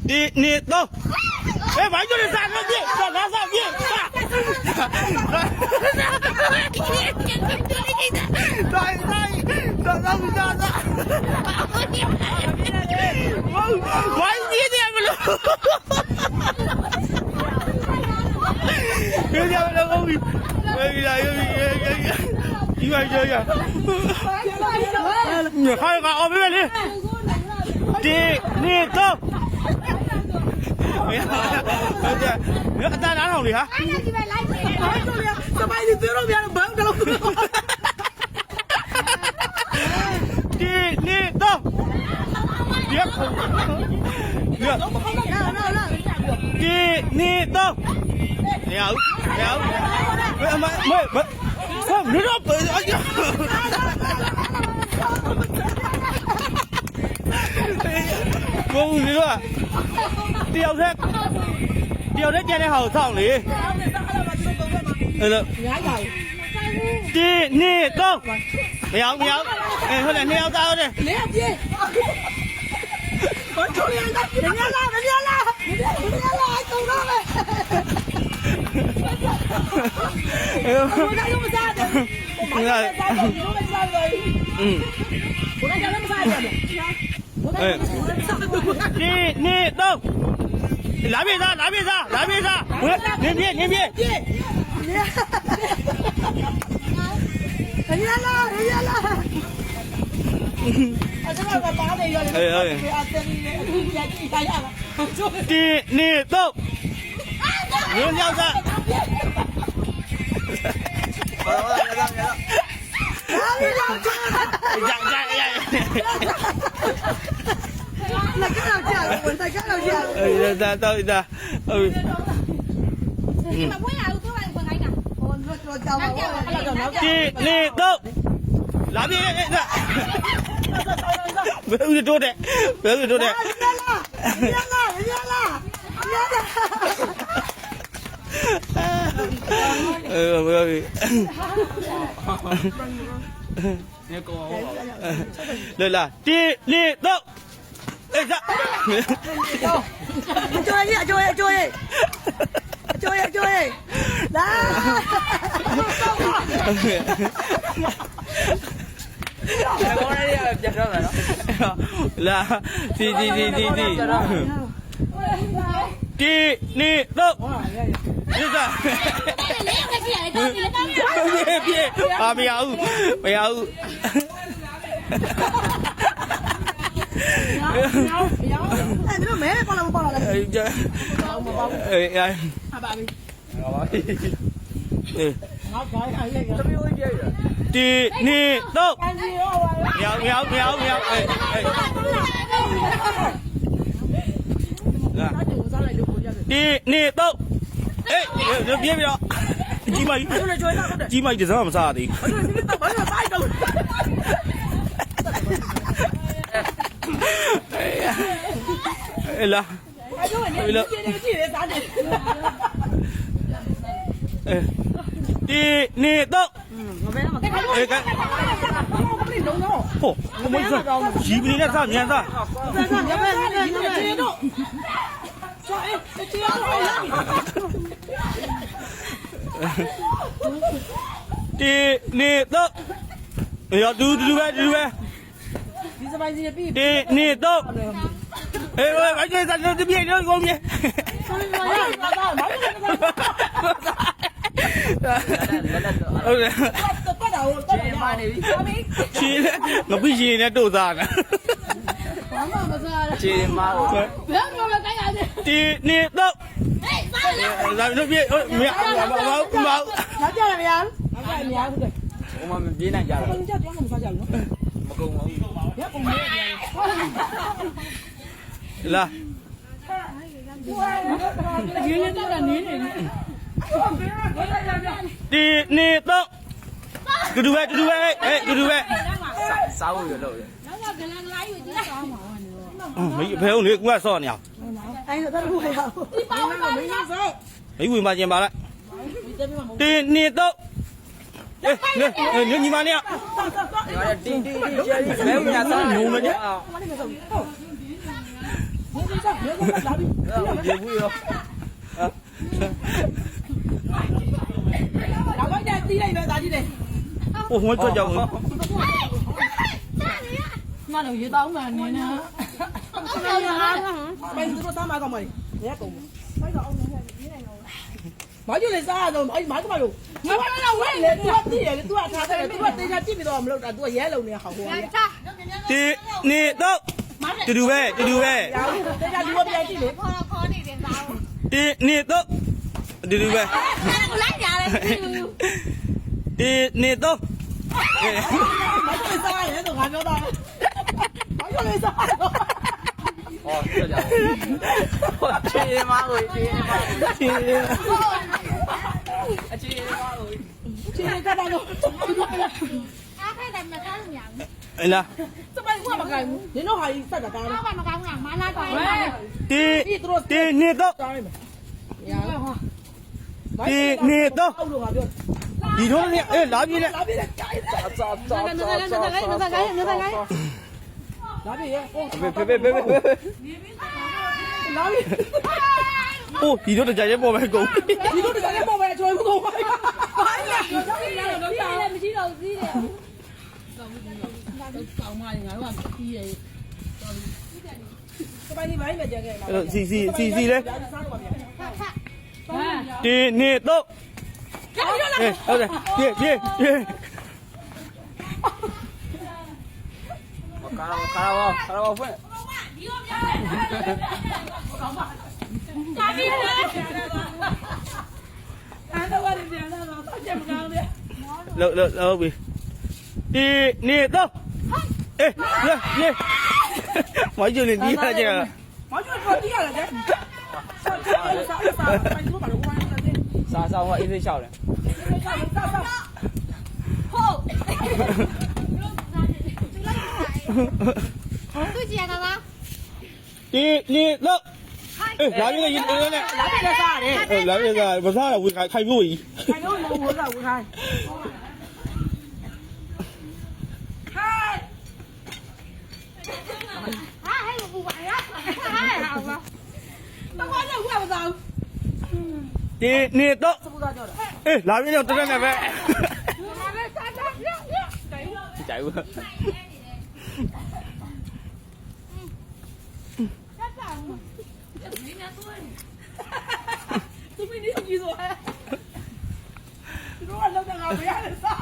第你走，哎，完就是三个别，上别上。完你这个了，有点那个，有点，你还有个哦，别别第你走。没有，在哪头里哈？第你走，别哭，第你走，没有，没，你这本哎呀，我你说。điều trên này hậu thòng đi đi nè đâu méo ê thôi này neo tao đây đi nè đâu来别杀！连别！人家了！第你走，人家是。那看到这样，我才看到这样。到。你走，哪边？不要去做的。人家不要去。来了，你走。哎呀！注意！来！来，滴！第你走，是不是？别，不要。哎，你们没报了？第你走，喵！第你走，哎，别，鸡毛一直这么杀的。哎啦，第你走，哎干，嚯，我们这鸡不应该上面上，第你走，哎呀，嘟呗。第你走。哎，完全在这边，后面。我不信人都咋呢？第你走。咱这边没。我们别那家了。来，第你走，嘟呗，哎，嘟呗，啥物事了？没朋友你我说呢。哎呦，他不会啊！没问嘛，先罢了。第你走，哎，你妈呢？没有人家啥牛了呢。လာပြီရေဘူးရောလာလိုက်တဲ့တီးလိုက်ပဲဒါကြီးလေ 哦，我这家伙，ငါတို့ရေတောင်းမှနေနေ ပိုင်သူတို့သားမကောင်မလေးညက်ကုန်ပိုက်တော့အောင်နေနေနိုင်တော့မကျလေစားတော့အဲ့မာကမလို့ငါဘာလို့ဝဲလေသူကတီးတယ်သူကထားတယ်သူကတေချာကြည့်ပြီးတော့မလုပ်တာသူကရဲလုံနေဟောင်းဟောရ 第你都，嘟嘟呗，嘟嘟呗， တေချာဒီဘပြန်ကြည့်လေ 第你都，嘟嘟呗，第你都， မကျလေစားရဲတော့ငါပြောတော့မကျလေစားတော့ 哦，这家伙，我去妈回去，ချေကတာတော့ 哎啦， စပိုင်ကမကိုင်ဘူးနင်တို့ဟာကြီးစက်တာကားတော့ 第你都， စားရမယ်ညာဟော 第你都， အောက်လို့ငါပြော 你说你，哎，哪边的？ လာပြီလေကြိုက်တာ 咋咋咋咋咋？ လာပြီရေဟို 别！ လာပြီ 哦，你说这家伙包白狗， ဒီလိုတကယ်ပေါ်ပဲကျွေးဘူးတော့ဘာလဲ မရှိတော့စီးတယ်ကောင်းမငါတို့ကပြီးရ စပိုင်ဒီဘိုင်းပဲကြံခဲ့လာ 是嘞， စားတော့ပါဗျာ 第你都，哎，好的，别，卡拉我分。 အဲ့တော့ဘာလဲပြန်လာတော့ဆက်ချက်မကောင်းလေ 老比，第你都，哎，你，我就你厉害这个。 မကျွေးပေါ်တီးရတယ်တဲ့စားပိုင်တို့ဘာလို့ဝိုင်းနေလဲ 啥我一直笑的。 第你都，哎，哪边的一个呢？ လာပြီလက်စားရတယ် 来别的，不是我开不一。 ခိုင်တော့မဟုတ်ဘူးလားဝိုင်းဟိုင်းတော့ဘာလို့ဝါမစားဘူး 第你都， စပူသားကြောက်တာ 哎，哪边的这个呢呗？加油！ သူမင်းကြီးကြီးဆိုဟဲ့သူတို့ကလောက်တာငါမရနဲ့စား